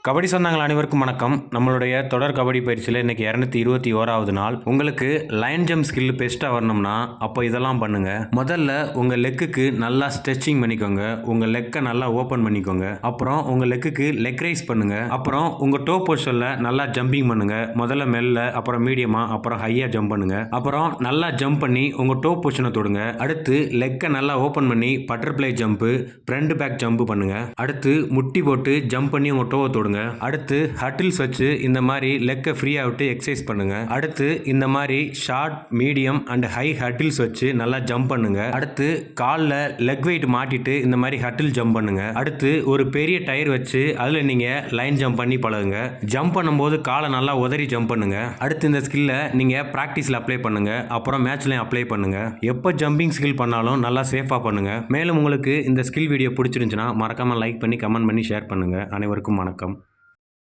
கபடி சொந்தங்கள் அனைவருக்கும் வணக்கம். நம்மளுடைய தொடர் கபடி பயிற்சியில் இன்றைக்கி 221வது நாள். உங்களுக்கு லைன் ஜம்ப் ஸ்கில் பெஸ்ட்டாக வரணும்னா அப்போ இதெல்லாம் பண்ணுங்கள். முதல்ல உங்கள் லெக்குக்கு நல்லா ஸ்ட்ரெச்சிங் பண்ணிக்கோங்க. உங்கள் லெக்கை நல்லா ஓப்பன் பண்ணிக்கோங்க. அப்புறம் உங்கள் லெக்குக்கு லெக் ரைஸ் பண்ணுங்கள். அப்புறம் உங்கள் டோ பொசிஷனில் நல்லா ஜம்பிங் பண்ணுங்கள். முதல்ல மெல்ல, அப்புறம் மீடியமாக, அப்புறம் ஹையாக ஜம்ப் பண்ணுங்கள். அப்புறம் நல்லா ஜம்ப் பண்ணி உங்கள் டோ பொசிஷனை தொடுங்க. அடுத்து லெக்கை நல்லா ஓப்பன் பண்ணி butterfly jump, front back jump பண்ணுங்கள். அடுத்து முட்டி போட்டு ஜம்ப் பண்ணி உங்கள் டோவை தொடுங்க. அடுத்து ஹட்டில்ஸ் வச்சு இந்த மாதிரி லெக்கை ஃப்ரீயாக விட்டு எக்ஸசைஸ் பண்ணுங்க. அடுத்து இந்த மாதிரி ஷார்ட், மீடியம் அண்ட் ஹை ஹட்டில்ஸ் வச்சு நல்லா ஜம்ப் பண்ணுங்க. அடுத்து காலில் லெக் வெயிட் மாட்டிட்டு இந்த மாதிரி ஹட்டில் ஜம்ப் பண்ணுங்க. அடுத்து ஒரு பெரிய டயர் வச்சு அதில் நீங்கள் லைன் ஜம்ப் பண்ணி பழகுங்க. ஜம்ப் பண்ணும்போது காலை நல்லா உதறி ஜம்ப் பண்ணுங்க. அடுத்து இந்த ஸ்கில்லை நீங்கள் ப்ராக்டிஸில் அப்ளை பண்ணுங்க. அப்புறம் மேட்ச்லையும் அப்ளை பண்ணுங்க. எப்போ ஜம்பிங் ஸ்கில் பண்ணாலும் நல்லா சேஃபாக பண்ணுங்க. மேலும் உங்களுக்கு இந்த ஸ்கில் வீடியோ பிடிச்சிருந்துச்சுன்னா மறக்காமல் லைக் பண்ணி, கமெண்ட் பண்ணி, ஷேர் பண்ணுங்க. அனைவருக்கும் வணக்கம்.